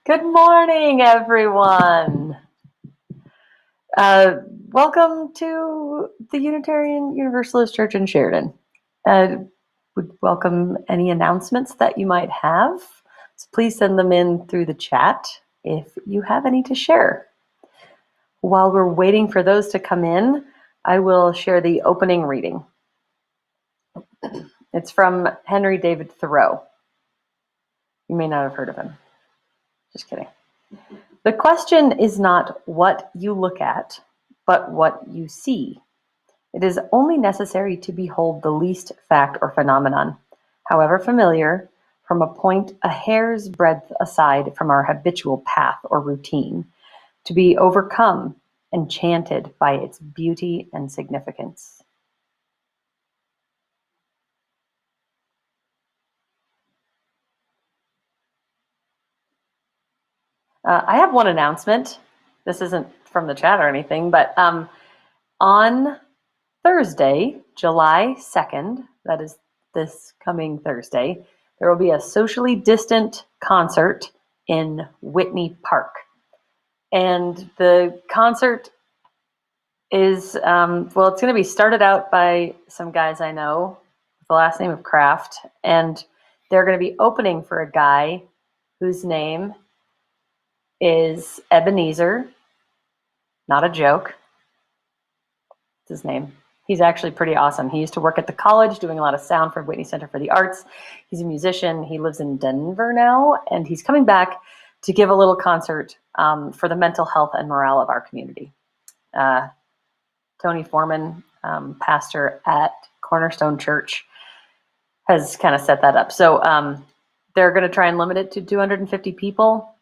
Good morning, everyone. Welcome to the Unitarian Universalist Church in Sheridan. Would welcome any announcements that you might have. So please send them in through the chat if you have any to share. While we're waiting for those to come in, I will share the opening reading. It's from Henry David Thoreau. You may not have heard of him. Just kidding. The question is not what you look at, but what you see. It is only necessary to behold the least fact or phenomenon, however familiar, from a point a hair's breadth aside from our habitual path or routine, to be overcome, enchanted by its beauty and significance. I have one announcement. This isn't from the chat or anything, but on Thursday, July 2nd, that is this coming Thursday, there will be a socially distant concert in Whitney Park. And the concert is, it's going to be started out by some guys I know with the last name of Kraft, and they're going to be opening for a guy whose name is Ebenezer, not a joke. It's his name. He's actually pretty awesome. He used to work at the college doing a lot of sound for Whitney Center for the Arts. He's a musician. He lives in Denver now, and he's coming back to give a little concert for the mental health and morale of our community. Tony Foreman, pastor at Cornerstone Church, has kind of set that up. So they're going to try and limit it to 250 people.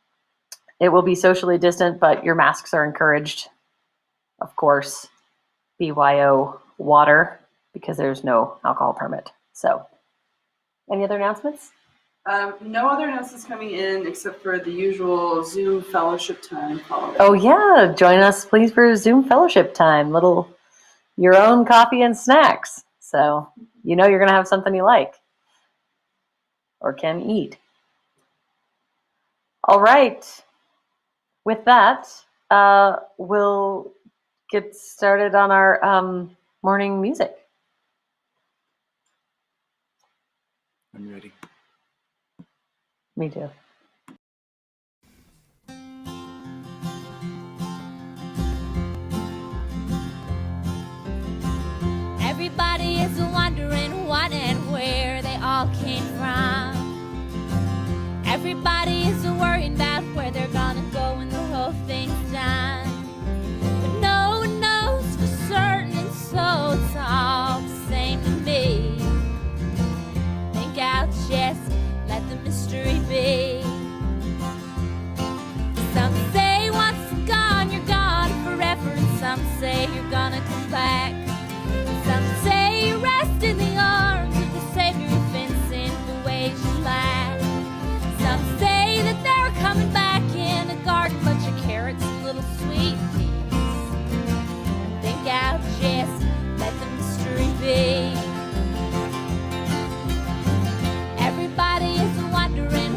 It will be socially distant, but your masks are encouraged, of course. BYO water, because there's no alcohol permit. So, any other announcements? No other announcements coming in except for the usual Zoom fellowship time following. Oh yeah, join us please for Zoom fellowship time. Little your own coffee and snacks. So you know you're gonna have something you like or can eat. All right. With that, we'll get started on our morning music. I'm ready. Me too. Everybody is wondering what and where they all came from. Everybody is worrying about where they're gonna go when the whole thing's done. But no one knows for certain, and so it's all the same to me. Think I'll just let the mystery be. Some say once you're gone forever, and some say you're gonna come back. Some say you rest in the arms of the Savior who fits in the ways you lack. Some say that they're coming back in a garden, bunch of carrots and little sweet peas. I think I'll just let the mystery be. Everybody is wondering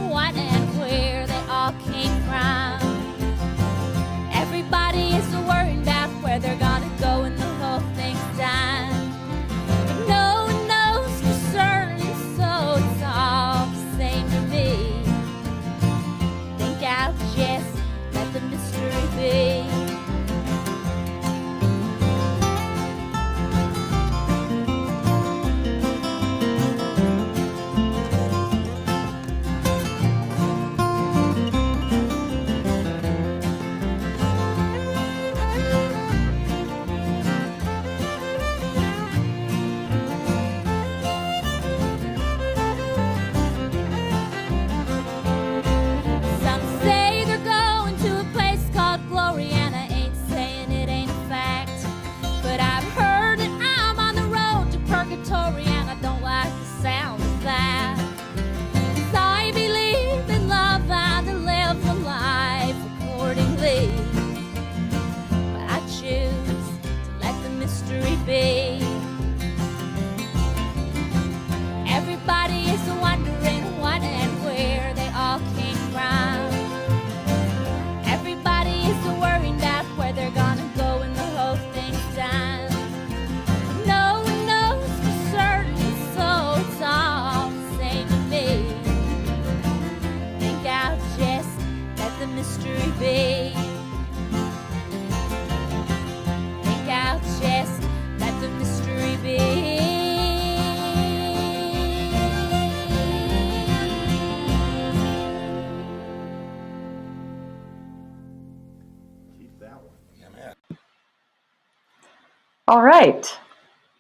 mystery be? Think out chest, let the mystery be. Keep that one. All right.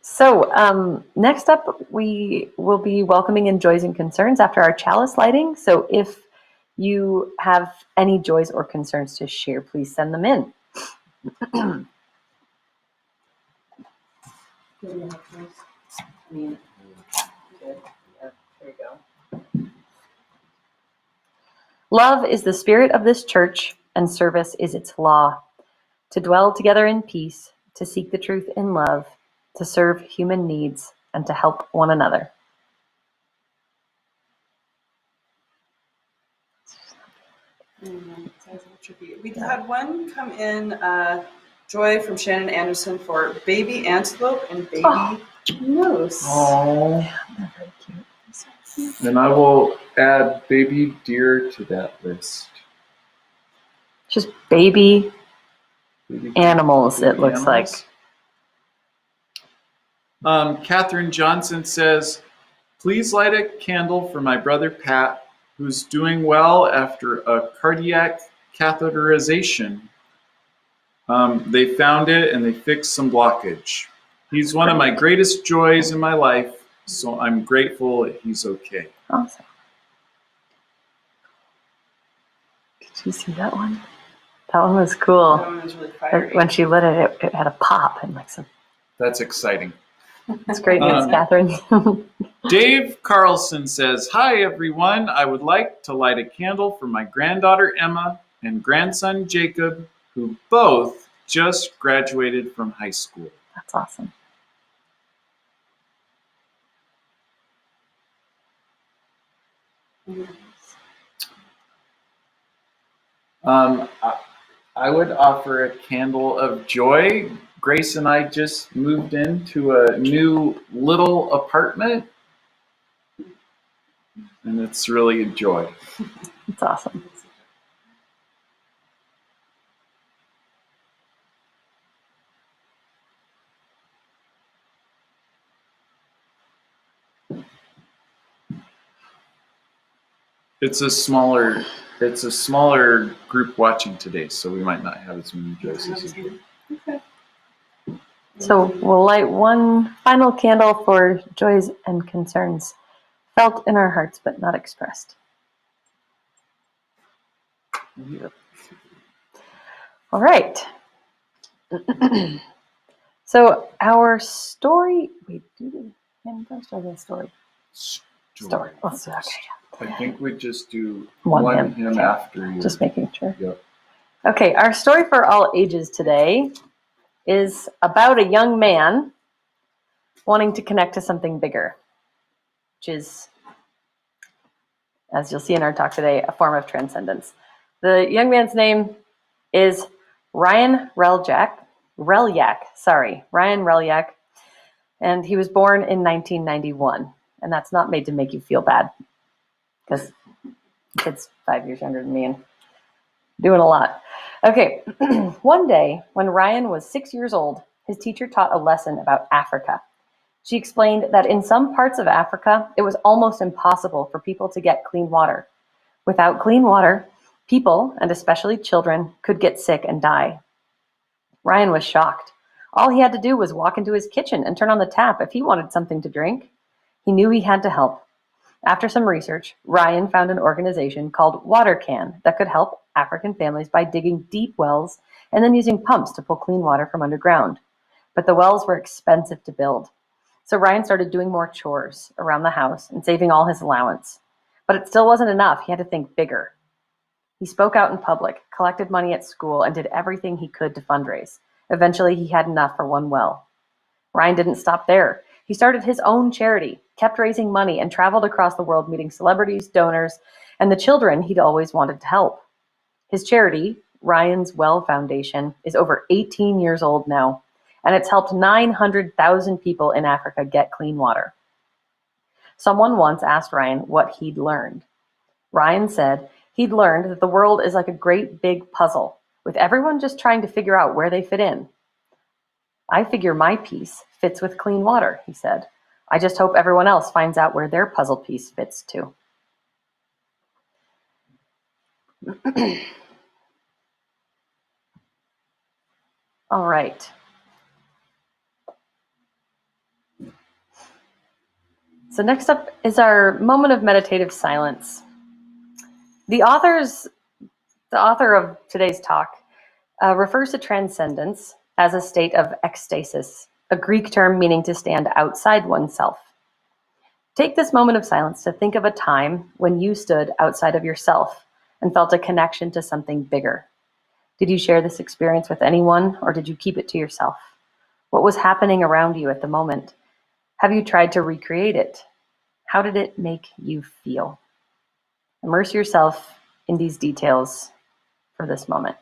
So next up, we will be welcoming in joys and concerns after our chalice lighting. So if you have any joys or concerns to share, please send them in. There you go. Love is the spirit of this church, and service is its law. To dwell together in peace, to seek the truth in love, to serve human needs, and to help one another. Sounds a little tricky. We had one come in, Joy from Shannon Anderson for baby antelope and baby moose. Oh, They're very cute. So cute. and I will add baby deer to that list. Just baby Baby animals, it looks animals. Catherine Johnson says, please light a candle for my brother Pat, who's doing well after a cardiac catheterization. They found it and they fixed some blockage. He's one of my greatest joys in my life, so I'm grateful that he's okay. like. Awesome. Did you see that one? That one was That cool. one was really fiery. When she lit it, it had a pop and like some. That's exciting. It's great news, Catherine. Dave Carlson says, hi everyone. I would like to light a candle for my granddaughter Emma and grandson Jacob, who both just graduated from high school. That's awesome. I would offer a candle of joy. Grace and I just moved into a new little apartment, and it's really a joy. It's awesome. It's a smaller group watching today, so we might not have as many joys as usual. Okay. So we'll light one final candle for joys and concerns felt in our hearts but not expressed. All right. So our story. Wait, do the hymn first or the story? Story. Let's do that. Okay. I think we just do One one hymn. hymn Okay. after you. Just making sure. Yep. Okay, our story for all ages today is about a young man wanting to connect to something bigger, which is, as you'll see in our talk today, a form of transcendence. The young man's name is Ryan Relyak, and he was born in 1991. And that's not made to make you feel bad, because the kid's 5 years younger than me and doing a lot. Okay, one day when Ryan was 6 years old, his teacher taught a lesson about Africa. She explained that in some parts of Africa, it was almost impossible for people to get clean water. Without clean water, people, and especially children, could get sick and die. Ryan was shocked. All he had to do was walk into his kitchen and turn on the tap if he wanted something to drink. He knew he had to help. After some research, Ryan found an organization called WaterCan that could help African families by digging deep wells and then using pumps to pull clean water from underground. But the wells were expensive to build. So Ryan started doing more chores around the house and saving all his allowance. But it still wasn't enough. He had to think bigger. He spoke out in public, collected money at school, and did everything he could to fundraise. Eventually, he had enough for one well. Ryan didn't stop there. He started his own charity, kept raising money, and traveled across the world meeting celebrities, donors, and the children he'd always wanted to help. His charity, Ryan's Well Foundation, is over 18 years old now, and it's helped 900,000 people in Africa get clean water. Someone once asked Ryan what he'd learned. Ryan said He'd learned that the world is like a great big puzzle, with everyone just trying to figure out where they fit in. I figure my piece fits with clean water, he said. I just hope everyone else finds out where their puzzle piece fits too. All right. So next up is our moment of meditative silence. The author of today's talk refers to transcendence as a state of ecstasis, a Greek term meaning to stand outside oneself. Take this moment of silence to think of a time when you stood outside of yourself and felt a connection to something bigger. Did you share this experience with anyone, or did you keep it to yourself? What was happening around you at the moment? Have you tried to recreate it? How did it make you feel? Immerse yourself in these details for this moment.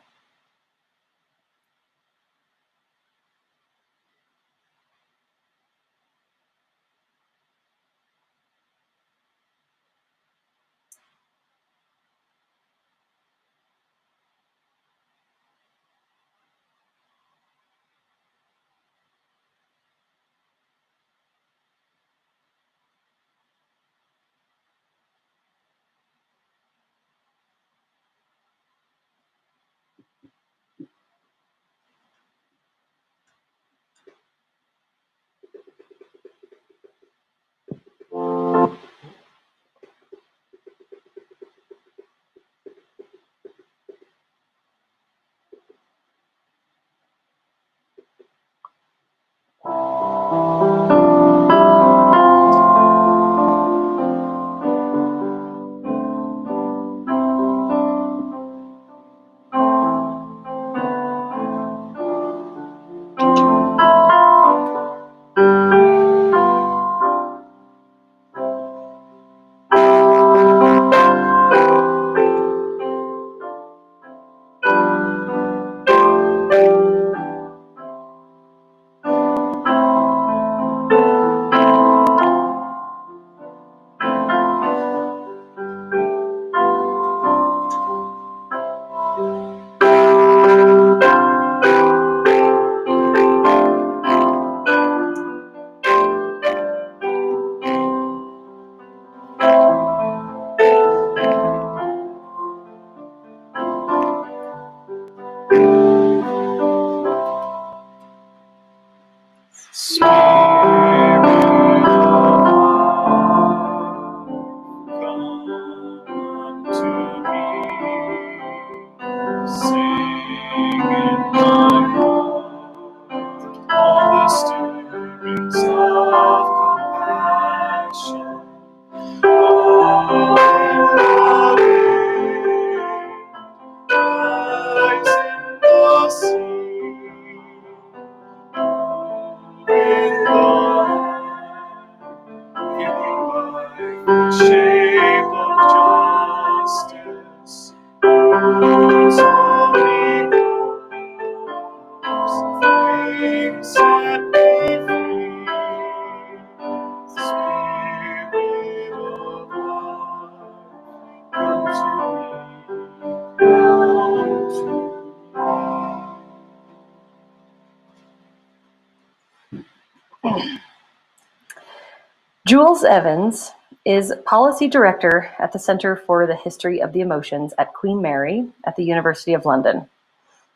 Jules Evans is Policy Director at the Center for the History of the Emotions at Queen Mary at the University of London.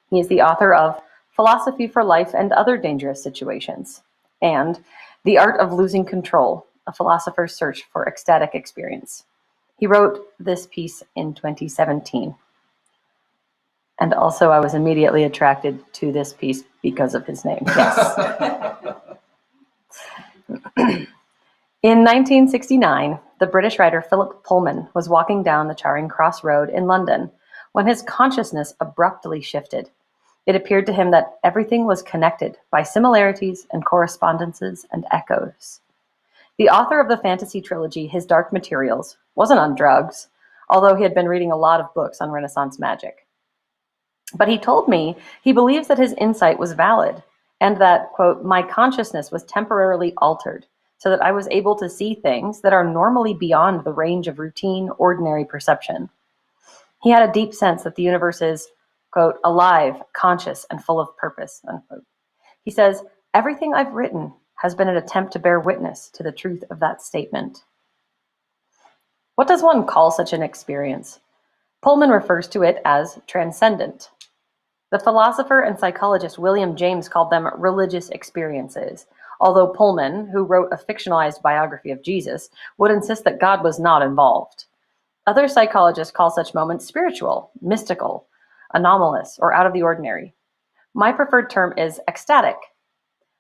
He is the author of Philosophy for Life and Other Dangerous Situations and The Art of Losing Control, A Philosopher's Search for Ecstatic Experience. He wrote this piece in 2017. And also I was immediately attracted to this piece because of his name. Yes. In 1969, the British writer Philip Pullman was walking down the Charing Cross Road in London when his consciousness abruptly shifted. It appeared to him that everything was connected by similarities and correspondences and echoes. The author of the fantasy trilogy His Dark Materials wasn't on drugs, although he had been reading a lot of books on Renaissance magic. But he told me he believes that his insight was valid and that, quote, my consciousness was temporarily altered so that I was able to see things that are normally beyond the range of routine, ordinary perception. He had a deep sense that the universe is, quote, alive, conscious, and full of purpose, unquote. He says, everything I've written has been an attempt to bear witness to the truth of that statement. What does one call such an experience? Pullman refers to it as transcendent. The philosopher and psychologist William James called them religious experiences, although Pullman, who wrote a fictionalized biography of Jesus, would insist that God was not involved. Other psychologists call such moments spiritual, mystical, anomalous, or out of the ordinary. My preferred term is ecstatic.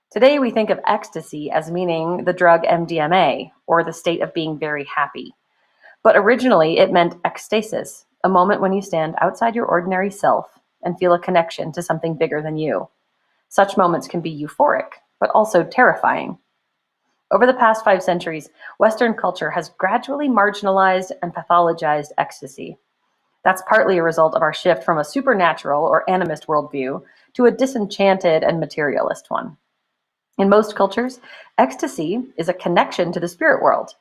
Today we think of ecstasy as meaning the drug MDMA, or the state of being very happy. But originally it meant ecstasis, a moment when you stand outside your ordinary self and feel a connection to something bigger than you. Such moments can be euphoric, but also terrifying. Over the past 5 centuries, Western culture has gradually marginalized and pathologized ecstasy. That's partly a result of our shift from a supernatural or animist worldview to a disenchanted and materialist one. In most cultures, ecstasy is a connection to the spirit world.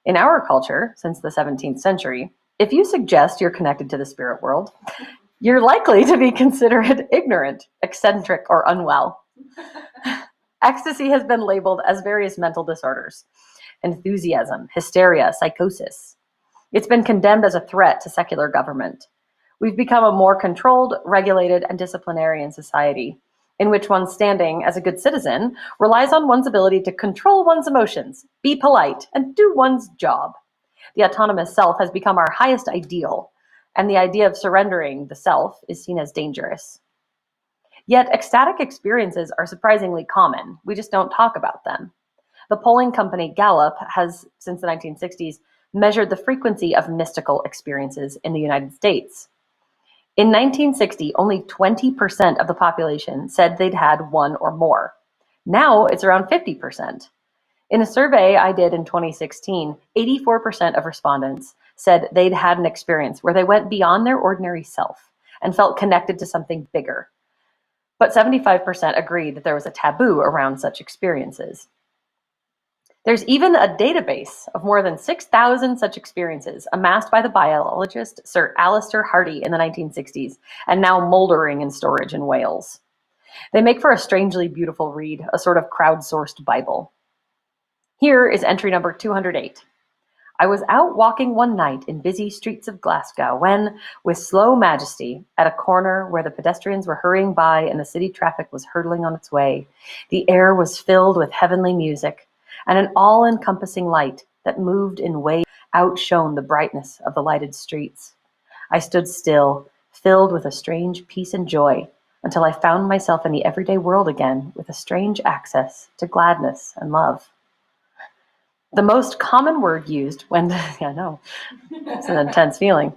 In our culture, since the 17th century, if you suggest you're connected to the spirit world, you're likely to be considered ignorant, eccentric, or unwell. Ecstasy has been labeled as various mental disorders: enthusiasm, hysteria, psychosis. It's been condemned as a threat to secular government. We've become a more controlled, regulated, and disciplinarian society, in which one's standing as a good citizen relies on one's ability to control one's emotions, be polite, and do one's job. The autonomous self has become our highest ideal, and the idea of surrendering the self is seen as dangerous. Yet ecstatic experiences are surprisingly common. We just don't talk about them. The polling company Gallup has, since the 1960s, measured the frequency of mystical experiences in the United States. In 1960, only 20% of the population said they'd had one or more. Now it's around 50%. In a survey I did in 2016, 84% of respondents said they'd had an experience where they went beyond their ordinary self and felt connected to something bigger. But 75% agreed that there was a taboo around such experiences. There's even a database of more than 6,000 such experiences amassed by the biologist Sir Alister Hardy in the 1960s, and now moldering in storage in Wales. They make for a strangely beautiful read, a sort of crowdsourced Bible. Here is entry number 208. I was out walking one night in busy streets of Glasgow when, with slow majesty, at a corner where the pedestrians were hurrying by and the city traffic was hurtling on its way, the air was filled with heavenly music, and an all-encompassing light that moved in waves outshone the brightness of the lighted streets. I stood still, filled with a strange peace and joy, until I found myself in the everyday world again with a strange access to gladness and love. The most common word used when, yeah, no, it's an intense feeling.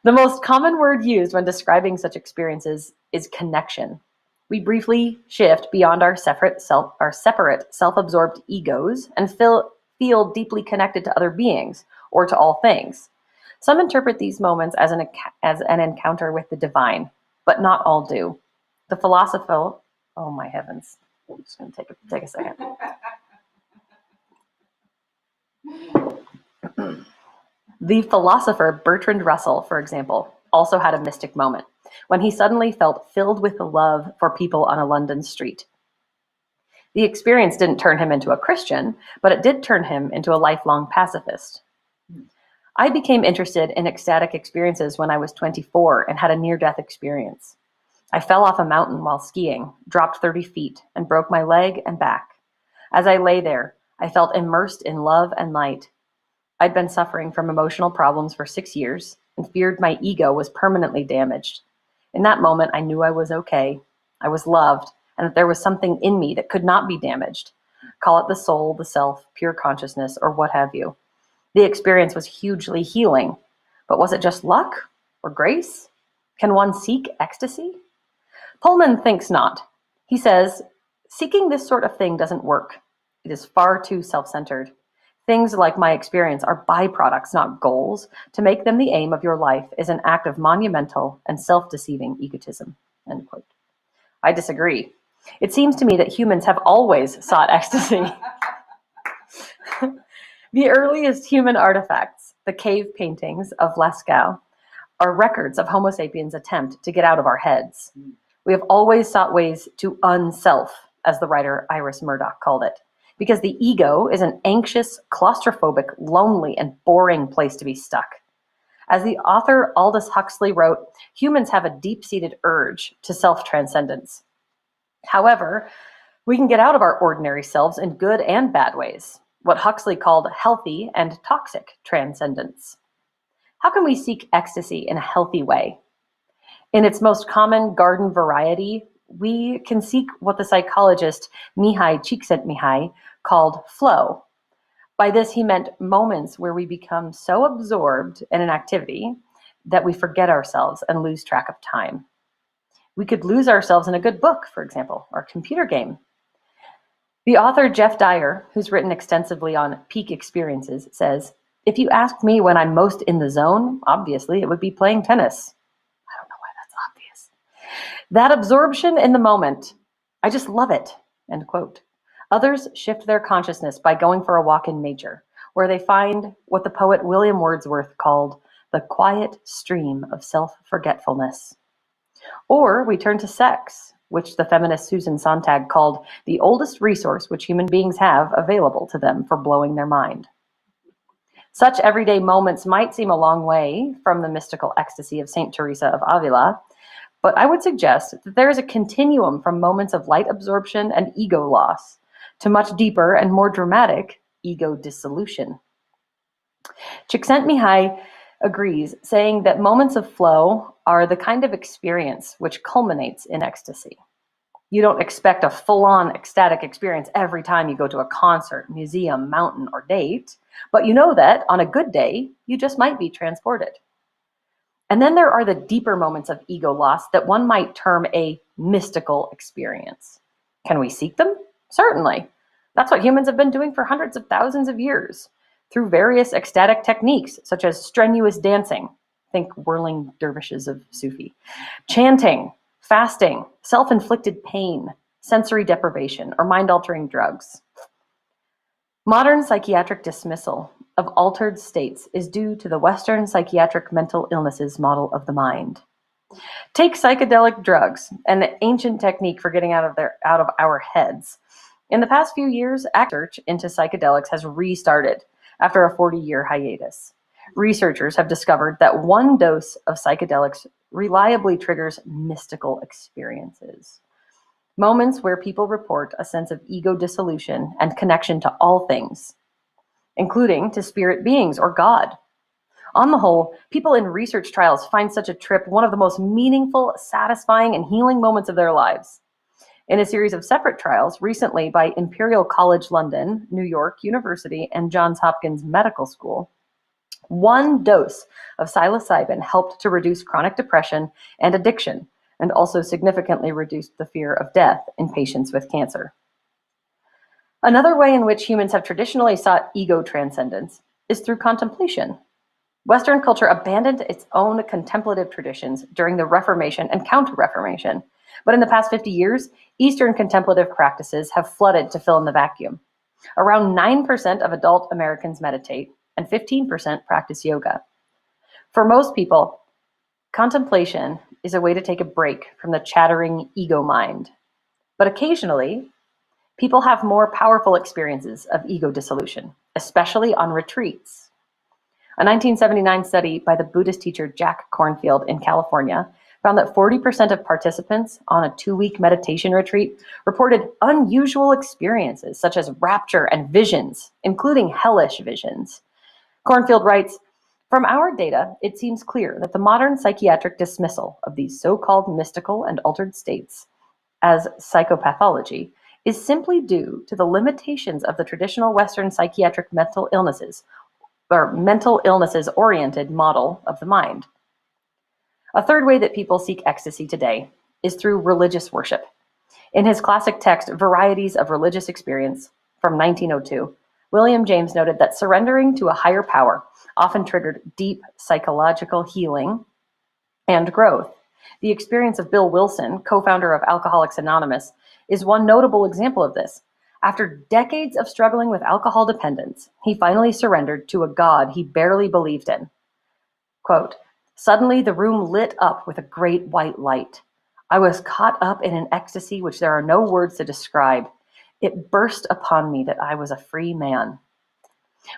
The most common word used when describing such experiences is connection. We briefly shift beyond our separate self-absorbed egos and feel deeply connected to other beings or to all things. Some interpret these moments as an encounter with the divine, but not all do. The philosopher, oh my heavens, I'm just going to take a second. The philosopher Bertrand Russell, for example, also had a mystic moment when he suddenly felt filled with love for people on a London street. The experience didn't turn him into a Christian, but it did turn him into a lifelong pacifist. I became interested in ecstatic experiences when I was 24 and had a near-death experience. I fell off a mountain while skiing, dropped 30 feet, and broke my leg and back. As I lay there, I felt immersed in love and light. I'd been suffering from emotional problems for 6 years and feared my ego was permanently damaged. In that moment, I knew I was okay, I was loved, and that there was something in me that could not be damaged. Call it the soul, the self, pure consciousness, or what have you. The experience was hugely healing. But was it just luck or grace? Can one seek ecstasy? Pullman thinks not. He says, seeking this sort of thing doesn't work. It is far too self-centered. Things like my experience are byproducts, not goals. To make them the aim of your life is an act of monumental and self-deceiving egotism. End quote. I disagree. It seems to me that humans have always sought ecstasy. The earliest human artifacts, the cave paintings of Lascaux, are records of Homo sapiens' attempt to get out of our heads. We have always sought ways to unself, as the writer Iris Murdoch called it, because the ego is an anxious, claustrophobic, lonely, and boring place to be stuck. As the author Aldous Huxley wrote, humans have a deep-seated urge to self-transcendence. However, we can get out of our ordinary selves in good and bad ways, what Huxley called healthy and toxic transcendence. How can we seek ecstasy in a healthy way? In its most common garden variety, we can seek what the psychologist Mihai Csikszentmihalyi called flow. By this, he meant moments where we become so absorbed in an activity that we forget ourselves and lose track of time. We could lose ourselves in a good book, for example, or a computer game. The author Jeff Dyer, who's written extensively on peak experiences, says, "If you asked me when I'm most in the zone, obviously it would be playing tennis." I don't know why that's obvious. That absorption in the moment, I just love it, end quote. Others shift their consciousness by going for a walk in nature, where they find what the poet William Wordsworth called the quiet stream of self-forgetfulness. Or we turn to sex, which the feminist Susan Sontag called the oldest resource which human beings have available to them for blowing their mind. Such everyday moments might seem a long way from the mystical ecstasy of St. Teresa of Avila, but I would suggest that there is a continuum from moments of light absorption and ego loss to much deeper and more dramatic ego dissolution. Csikszentmihalyi agrees, saying that moments of flow are the kind of experience which culminates in ecstasy. You don't expect a full-on ecstatic experience every time you go to a concert, museum, mountain, or date, but you know that on a good day, you just might be transported. And then there are the deeper moments of ego loss that one might term a mystical experience. Can we seek them? Certainly. That's what humans have been doing for hundreds of thousands of years, through various ecstatic techniques, such as strenuous dancing, think whirling dervishes of Sufi, chanting, fasting, self-inflicted pain, sensory deprivation, or mind-altering drugs. Modern psychiatric dismissal of altered states is due to the Western psychiatric mental illnesses model of the mind. Take psychedelic drugs, an ancient technique for getting out of our heads. In the past few years, research into psychedelics has restarted after a 40-year hiatus. Researchers have discovered that one dose of psychedelics reliably triggers mystical experiences. Moments where people report a sense of ego dissolution and connection to all things, including to spirit beings or God. On the whole, people in research trials find such a trip one of the most meaningful, satisfying, and healing moments of their lives. In a series of separate trials recently by Imperial College London, New York University, and Johns Hopkins Medical School, one dose of psilocybin helped to reduce chronic depression and addiction, and also significantly reduced the fear of death in patients with cancer. Another way in which humans have traditionally sought ego transcendence is through contemplation. Western culture abandoned its own contemplative traditions during the Reformation and Counter-Reformation, but in the past 50 years, Eastern contemplative practices have flooded to fill in the vacuum. Around 9% of adult Americans meditate, and 15% practice yoga. For most people, contemplation is a way to take a break from the chattering ego mind. But occasionally, people have more powerful experiences of ego dissolution, especially on retreats. A 1979 study by the Buddhist teacher Jack Kornfield in California found that 40% of participants on a 2-week meditation retreat reported unusual experiences such as rapture and visions, including hellish visions. Kornfield writes, "From our data, it seems clear that the modern psychiatric dismissal of these so-called mystical and altered states as psychopathology is simply due to the limitations of the traditional Western psychiatric mental illnesses oriented model of the mind." A third way that people seek ecstasy today is through religious worship. In his classic text, Varieties of Religious Experience, from 1902, William James noted that surrendering to a higher power often triggered deep psychological healing and growth. The experience of Bill Wilson, co-founder of Alcoholics Anonymous, is one notable example of this. After decades of struggling with alcohol dependence, he finally surrendered to a God he barely believed in. Quote, Suddenly, the room lit up with a great white light. I was caught up in an ecstasy which there are no words to describe. It burst upon me that I was a free man.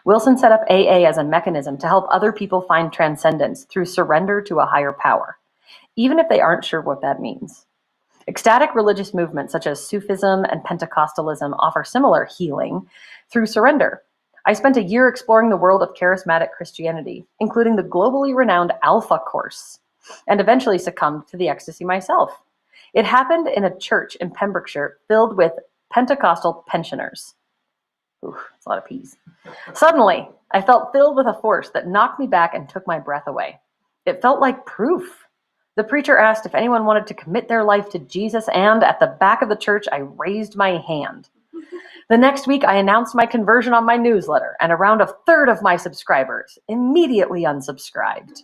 Wilson set up AA as a mechanism to help other people find transcendence through surrender to a higher power, even if they aren't sure what that means. Ecstatic religious movements such as Sufism and Pentecostalism offer similar healing through surrender. I spent a year exploring the world of charismatic Christianity, including the globally renowned Alpha Course, and eventually succumbed to the ecstasy myself. It happened in a church in Pembrokeshire filled with Pentecostal pensioners. Ooh, that's a lot of P's. Suddenly, I felt filled with a force that knocked me back and took my breath away. It felt like proof. The preacher asked if anyone wanted to commit their life to Jesus, and at the back of the church, I raised my hand. The next week, I announced my conversion on my newsletter, and around a third of my subscribers immediately unsubscribed.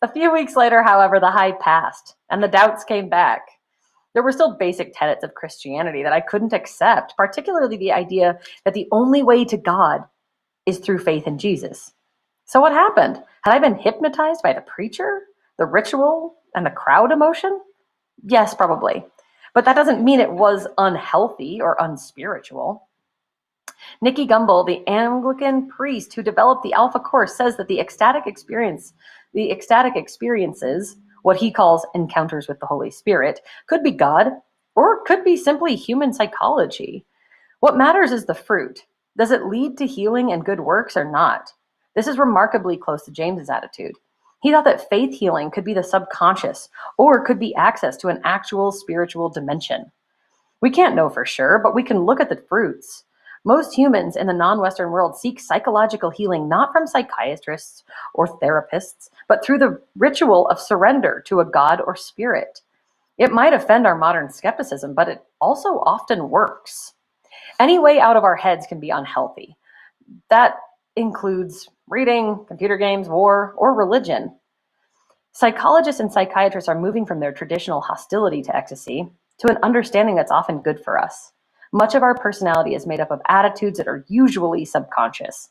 A few weeks later, however, the high passed, and the doubts came back. There were still basic tenets of Christianity that I couldn't accept, particularly the idea that the only way to God is through faith in Jesus. So what happened? Had I been hypnotized by the preacher, the ritual, and the crowd emotion? Yes, probably. But that doesn't mean it was unhealthy or unspiritual. Nicky Gumbel, the Anglican priest who developed the Alpha Course, says that the ecstatic experiences, what he calls encounters with the Holy Spirit, could be God or could be simply human psychology. What matters is the fruit. Does it lead to healing and good works or not? This is remarkably close to James's attitude. He thought that faith healing could be the subconscious or could be access to an actual spiritual dimension. We can't know for sure, but we can look at the fruits. Most humans in the non-Western world seek psychological healing not from psychiatrists or therapists, but through the ritual of surrender to a god or spirit. It might offend our modern skepticism, but it also often works. Any way out of our heads can be unhealthy. That includes reading, computer games, war, or religion. Psychologists and psychiatrists are moving from their traditional hostility to ecstasy to an understanding that's often good for us. Much of our personality is made up of attitudes that are usually subconscious.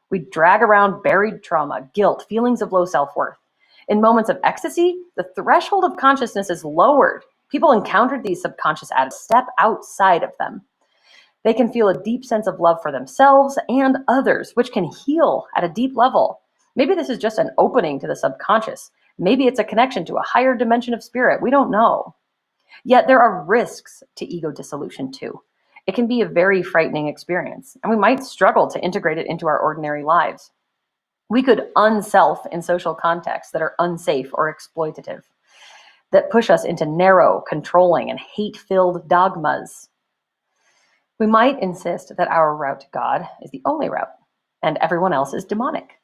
We drag around buried trauma, guilt, feelings of low self-worth. In moments of ecstasy, the threshold of consciousness is lowered. People encountered these subconscious attitudes, step outside of them. They can feel a deep sense of love for themselves and others, which can heal at a deep level. Maybe this is just an opening to the subconscious. Maybe it's a connection to a higher dimension of spirit. We don't know. Yet there are risks to ego dissolution too. It can be a very frightening experience, and we might struggle to integrate it into our ordinary lives. We could unself in social contexts that are unsafe or exploitative, that push us into narrow, controlling, and hate-filled dogmas. We might insist that our route to God is the only route, and everyone else is demonic.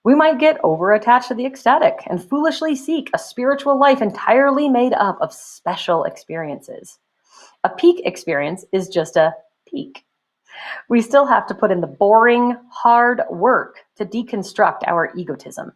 We might get over-attached to the ecstatic and foolishly seek a spiritual life entirely made up of special experiences. A peak experience is just a peak. We still have to put in the boring, hard work to deconstruct our egotism.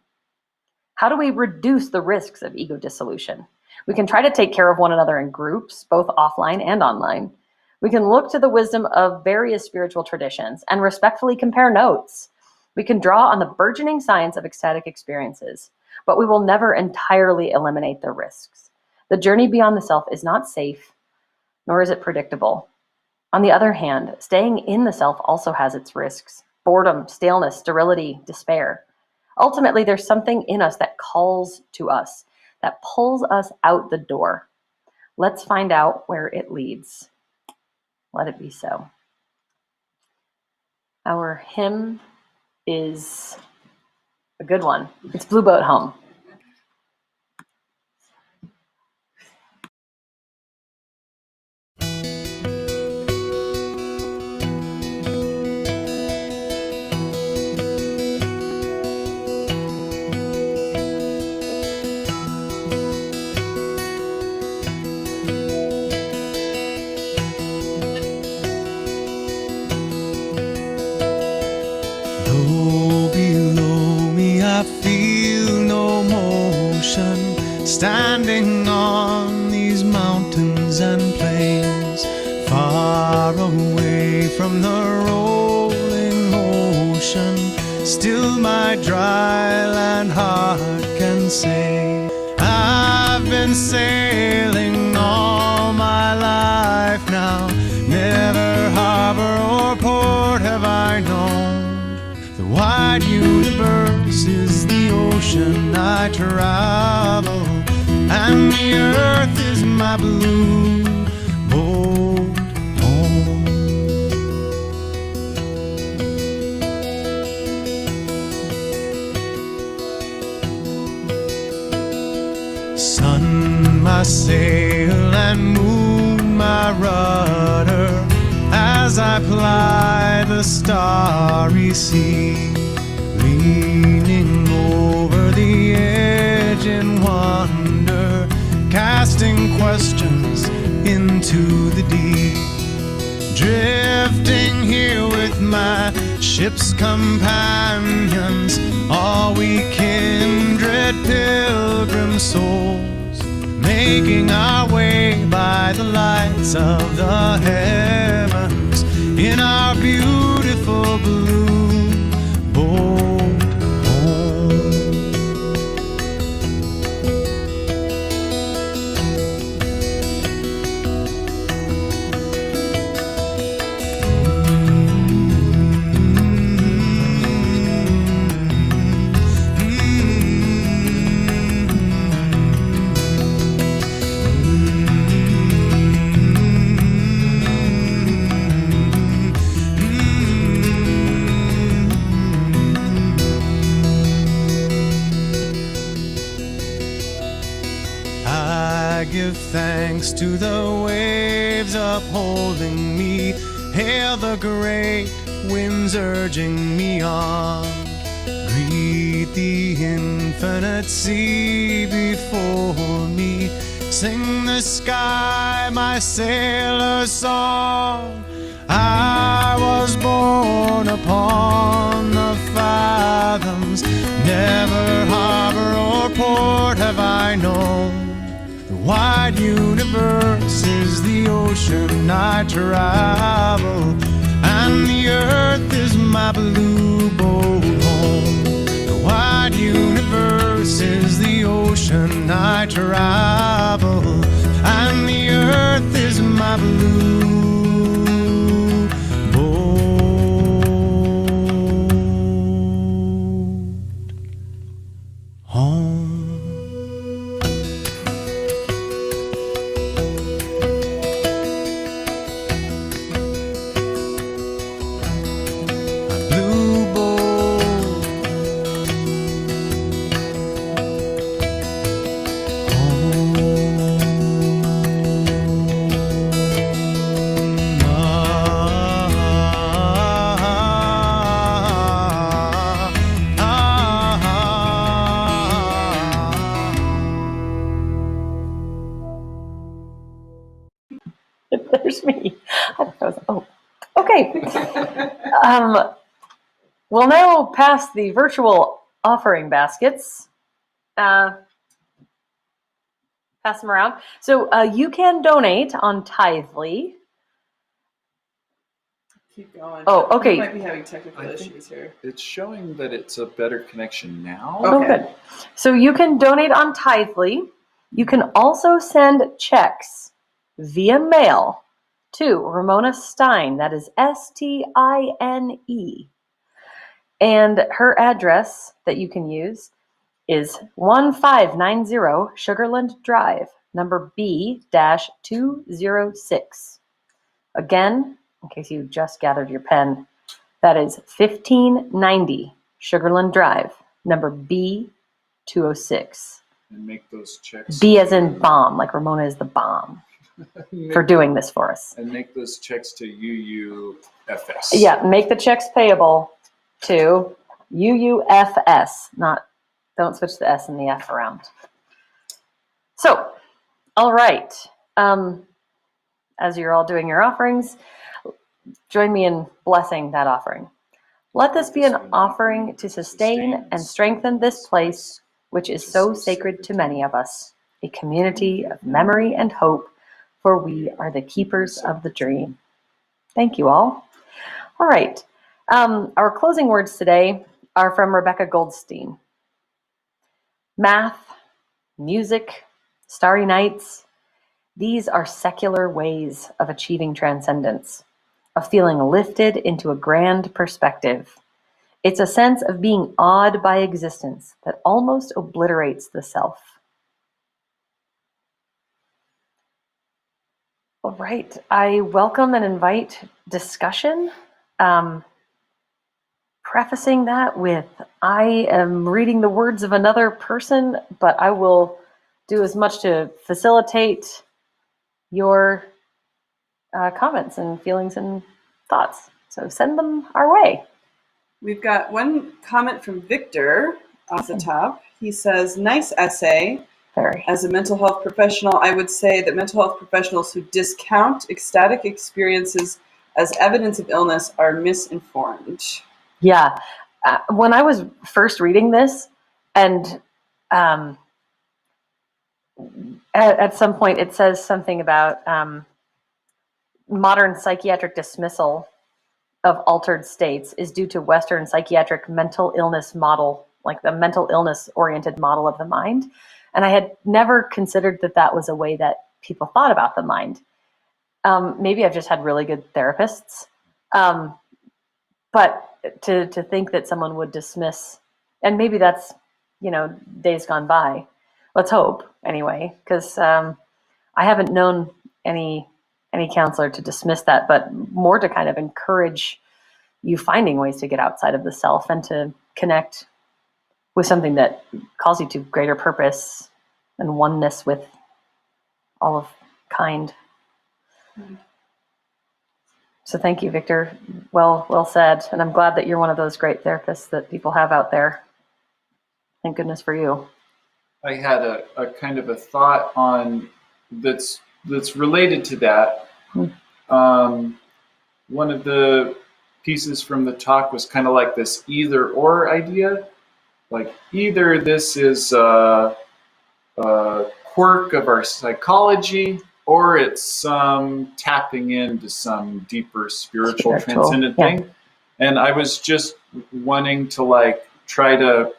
How do we reduce the risks of ego dissolution? We can try to take care of one another in groups, both offline and online. We can look to the wisdom of various spiritual traditions and respectfully compare notes. We can draw on the burgeoning science of ecstatic experiences, but we will never entirely eliminate the risks. The journey beyond the self is not safe, nor is it predictable. On the other hand, staying in the self also has its risks: boredom, staleness, sterility, despair. Ultimately, there's something in us that calls to us, that pulls us out the door. Let's find out where it leads. Let it be so. Our hymn is a good one. It's Blue Boat Home. Low below me, I feel no motion, standing on these mountains and plains, far away from the rolling ocean, still my dry land heart can say. I've been sailing all my life now, never harbor or port have I known. The wide universe is the ocean I travel, and the earth is my blue boat home. Sun, my sail, and moon, my rudder, as I ply the starry sea, leaning over the edge in wonder, casting questions into the deep, drifting here with my ship's companions, all we kindred pilgrim souls, making our way by the lights of the heavens in our beautiful blue boat home. I give thanks to the waves upholding me, hail the great winds urging me on, greet the infinite sea before me, sing the sky my sailor's song. I was born upon the fathoms, never harbor or port have I known. The wide universe is the ocean I travel, and the earth is my blue boat home. The wide universe is the ocean I travel, and the earth is my blue boat home. There's me. I thought that was, okay. We'll now pass the virtual offering baskets. Pass them around. So you can donate on Tithely. Keep going. Oh, okay. We might be having technical I think issues here. it's showing that it's a better connection now. Oh, Okay. good. So you can donate on Tithely. You can also send checks via mail to Ramona Stein. That is Stine. And her address that you can use is 1590 Sugarland Drive, number B-206. Again, in case you just gathered your pen, that is 1590 Sugarland Drive, number B-206. And make those checks. B as in bomb, like Ramona is the bomb for doing this for us. And make those checks to UUFS. Yeah, make the checks payable to UUFS, don't switch the S and the F around. So, all right. As you're all doing your offerings, join me in blessing that offering. Let this be an offering to sustain and strengthen this place, which is so sacred to many of us, a community of memory and hope, for we are the keepers of the dream. Thank you all. All right. Our closing words today are from Rebecca Goldstein. Math, music, starry nights, these are secular ways of achieving transcendence, of feeling lifted into a grand perspective. It's a sense of being awed by existence that almost obliterates the self. All right, I welcome and invite discussion. Prefacing that with, I am reading the words of another person, but I will do as much to facilitate your comments and feelings and thoughts. So send them our way. We've got one comment from Victor off the top. He says, nice essay. Very. As a mental health professional, I would say that mental health professionals who discount ecstatic experiences as evidence of illness are misinformed. Yeah. When I was first reading this, and at some point it says something about modern psychiatric dismissal of altered states is due to Western psychiatric mental illness model, like the mental illness oriented model of the mind. And I had never considered that that was a way that people thought about the mind. Maybe I've just had really good therapists. But to think that someone would dismiss, and maybe that's, days gone by. Let's hope anyway, because I haven't known any counselor to dismiss that, but more to kind of encourage you finding ways to get outside of the self and to connect with something that calls you to greater purpose and oneness with all of kind. So thank you, Victor. Well said. And I'm glad that you're one of those great therapists that people have out there. Thank goodness for you. I had a kind of a thought on that's related to that. One of the pieces from the talk was kind of like this either or idea. Like either this is a quirk of our psychology, or it's some tapping into some deeper spiritual transcendent thing. And I was just wanting to try to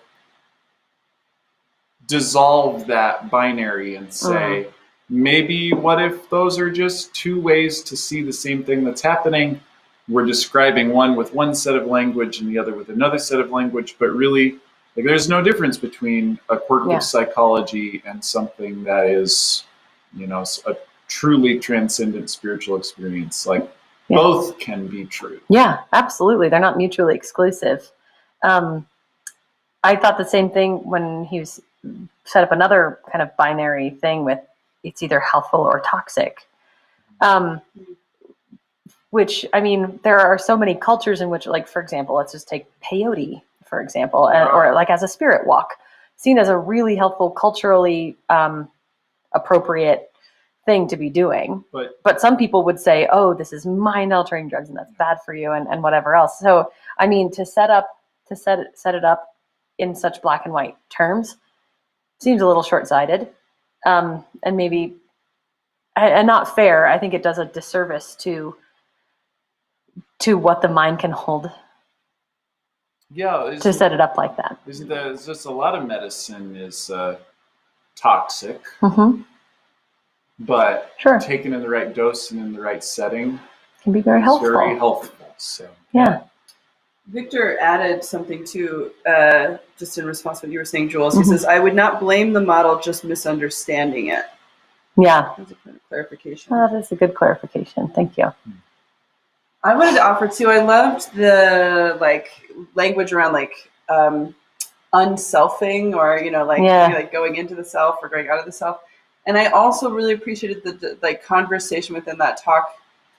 dissolve that binary and say, maybe what if those are just two ways to see the same thing that's happening? We're describing one with one set of language and the other with another set of language, but really there's no difference between a quirk of psychology and something that is, a truly transcendent spiritual experience. Both can be true. Yeah, absolutely. They're not mutually exclusive. I thought the same thing when he was set up another kind of binary thing with it's either healthful or toxic. Which, there are so many cultures in which, for example, let's just take peyote, for example, or as a spirit walk, seen as a really helpful, culturally appropriate thing to be doing. But some people would say, oh, this is mind-altering drugs and that's bad for you and whatever else. So, to set it up in such black and white terms seems a little short-sighted, and maybe and not fair. I think it does a disservice to what the mind can hold. Yeah, to set it up like that. There's just a lot of medicine is toxic, but taken in the right dose and in the right setting can be very helpful. Very helpful. So yeah. Victor added something too, just in response to what you were saying, Jules. He says, I would not blame the model, just misunderstanding it. Yeah. That's a kind of clarification. That is a good clarification. Thank you. I wanted to offer too, I loved the language around unselfing or, going into the self or going out of the self. And I also really appreciated the conversation within that talk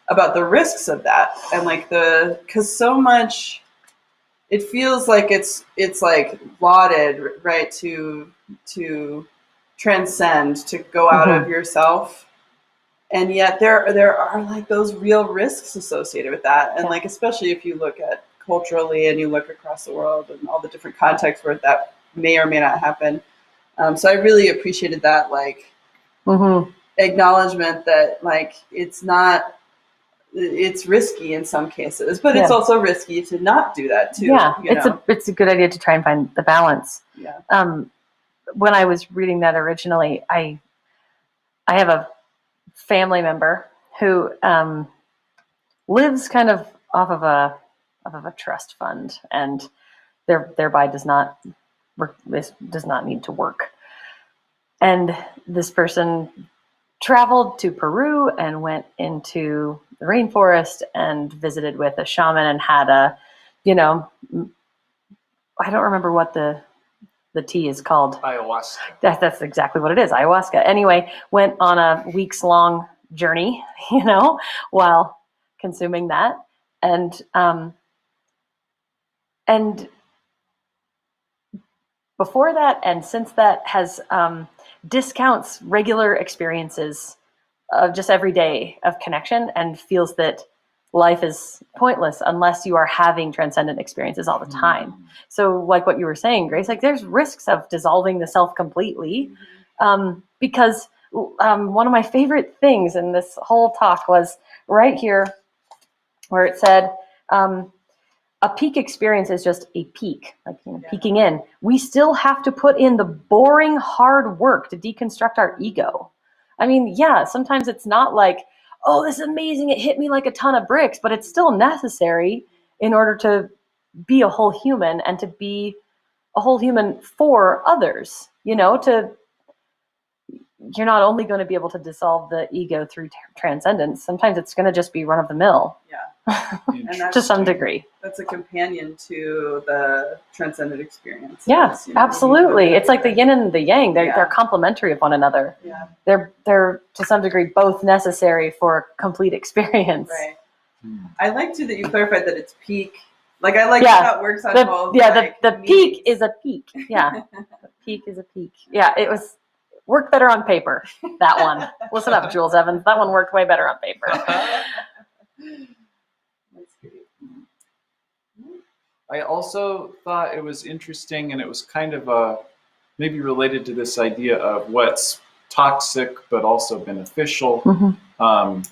about the risks of that. And because so much, it feels like it's lauded, right, to transcend, to go out of yourself. And yet there are those real risks associated with that. And especially if you look at culturally and you look across the world and all the different contexts where that may or may not happen. So I really appreciated that acknowledgement that it's not it's risky in some cases, but it's also risky to not do that too. Yeah, you know? it's a good idea to try and find the balance. Yeah. When I was reading that originally, I have a family member who lives kind of off of a trust fund, and thereby does not need to work. And this person traveled to Peru and went into the rainforest and visited with a shaman and had I don't remember what the tea is called. Ayahuasca. That's exactly what it is, ayahuasca. Anyway, went on a weeks-long journey, while consuming that, and before that and since that has discounts regular experiences of just every day of connection and feels that life is pointless unless you are having transcendent experiences all the time. So like what you were saying, Grace, like there's risks of dissolving the self completely, because one of my favorite things in this whole talk was right here where it said, a peak experience is just a peak, like peeking in. We still have to put in the boring, hard work to deconstruct our ego. I mean, yeah, sometimes it's not like, oh, this is amazing, it hit me like a ton of bricks, but it's still necessary in order to be a whole human and to be a whole human for others. You're not only going to be able to dissolve the ego through transcendence. Sometimes it's going to just be run of the mill. Yeah. And to some degree. That's a companion to the transcendent experience. Yeah, absolutely. It's like the yin and the yang. They're complementary of one another. Yeah. They're to some degree both necessary for a complete experience. Right. I like too that you clarified that it's peak. Like I like how it works on both. Yeah, the peak is a peak. Yeah. The peak is a peak. Yeah, it worked better on paper, that one. Listen up, Jules Evans. That one worked way better on paper. I also thought it was interesting, and it was kind of maybe related to this idea of what's toxic but also beneficial. Mm-hmm.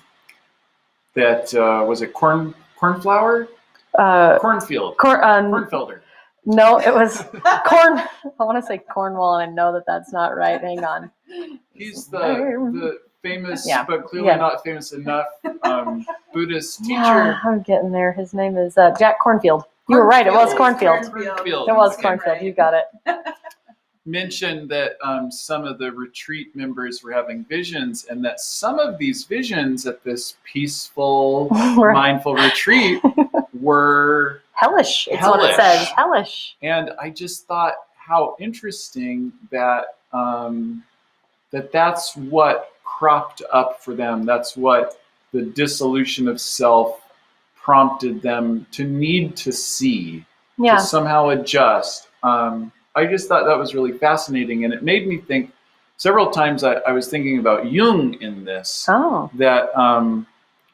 That was it cornflower? Cornfield. Cornfelder. No, it was corn. I want to say Cornwall, and I know that that's not right. Hang on. He's the famous, but clearly not famous enough Buddhist teacher. Yeah, I'm getting there. His name is Jack Cornfield. You were right. It was Cornfield. It was Cornfield. Right. You got it. Mentioned that some of the retreat members were having visions, and that some of these visions at this peaceful, mindful retreat were hellish. It's what it says. Hellish. And I just thought how interesting that that's what cropped up for them. That's what the dissolution of self prompted them to need to see, to somehow adjust. I just thought that was really fascinating, and it made me think several times. I was thinking about Jung in this. That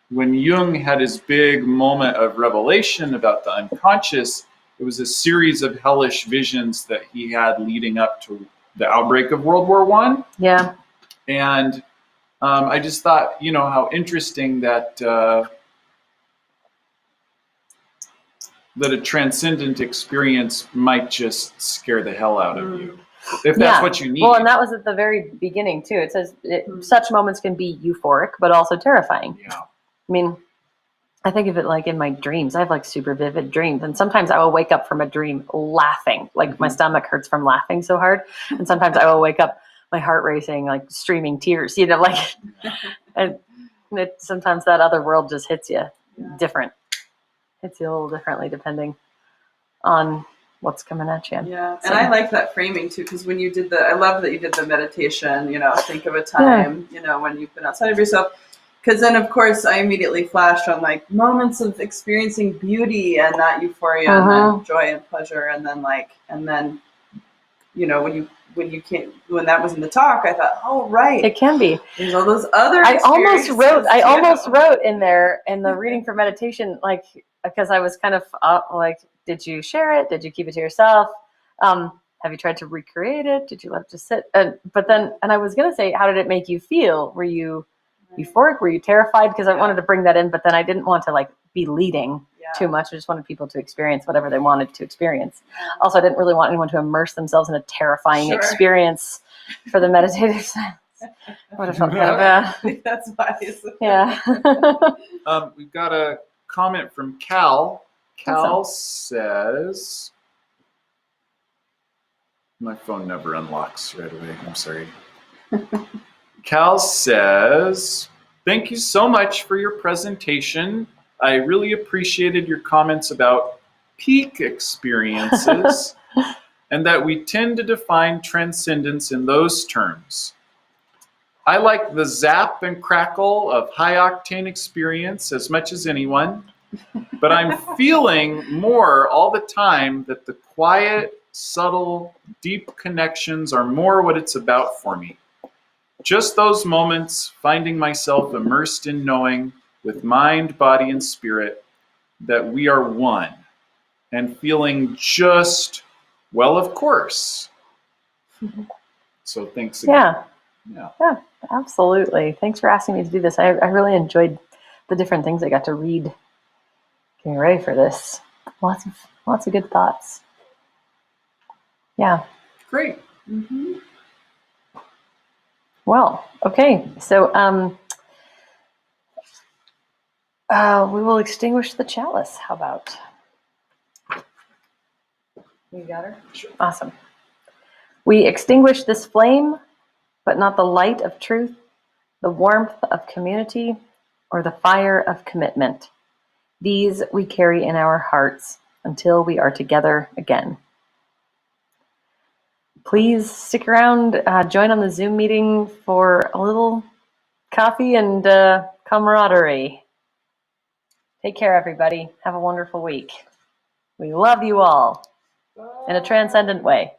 when Jung had his big moment of revelation about the unconscious, it was a series of hellish visions that he had leading up to the outbreak of World War I. Yeah. And I just thought, how interesting that that a transcendent experience might just scare the hell out of you, if that's what you need. Well, and that was at the very beginning too. It says such moments can be euphoric, but also terrifying. Yeah. I mean, I think of it like in my dreams. I have like super vivid dreams, and sometimes I will wake up from a dream laughing, like my stomach hurts from laughing so hard, and sometimes I will wake up my heart racing, like streaming tears. And sometimes that other world just hits you different. Hits you a little differently depending on what's coming at you. Yeah, and I like that framing too, because when you did I love that you did the meditation, think of a time, when you've been outside of yourself. Because then, of course, I immediately flashed on like moments of experiencing beauty and that euphoria and then joy and pleasure. And then when that was in the talk, I thought, oh, right. It can be. There's all those other I almost wrote in there in the reading for meditation, like, because I was kind of like, did you share it? Did you keep it to yourself? Have you tried to recreate it? Did you let it just sit? But then I was going to say, how did it make you feel? Were you euphoric? Were you terrified? Because I wanted to bring that in, but then I didn't want to like be leading too much. I just wanted people to experience whatever they wanted to experience. Also, I didn't really want anyone to immerse themselves in a terrifying experience for the meditative science. Would have felt kind of bad. That's wise. Yeah. We've got a comment from Cal. Cal Awesome. says, my phone never unlocks right away. I'm sorry. Cal says, thank you so much for your presentation. I really appreciated your comments about peak experiences and that we tend to define transcendence in those terms. I like the zap and crackle of high-octane experience as much as anyone, but I'm feeling more all the time that the quiet, subtle, deep connections are more what it's about for me. Just those moments, finding myself immersed in knowing with mind, body, and spirit that we are one, and feeling just, well, of course. So thanks again. Yeah, absolutely. Thanks for asking me to do this. I really enjoyed the different things I got to read getting ready for this. Lots of good thoughts. Yeah. Great. Mm-hmm. Well, okay. So we will extinguish the chalice. How about? You got her? Sure. Awesome. We extinguish this flame, but not the light of truth, the warmth of community, or the fire of commitment. These we carry in our hearts until we are together again. Please stick around, join on the Zoom meeting for a little coffee and camaraderie. Take care, everybody. Have a wonderful week. We love you all in a transcendent way.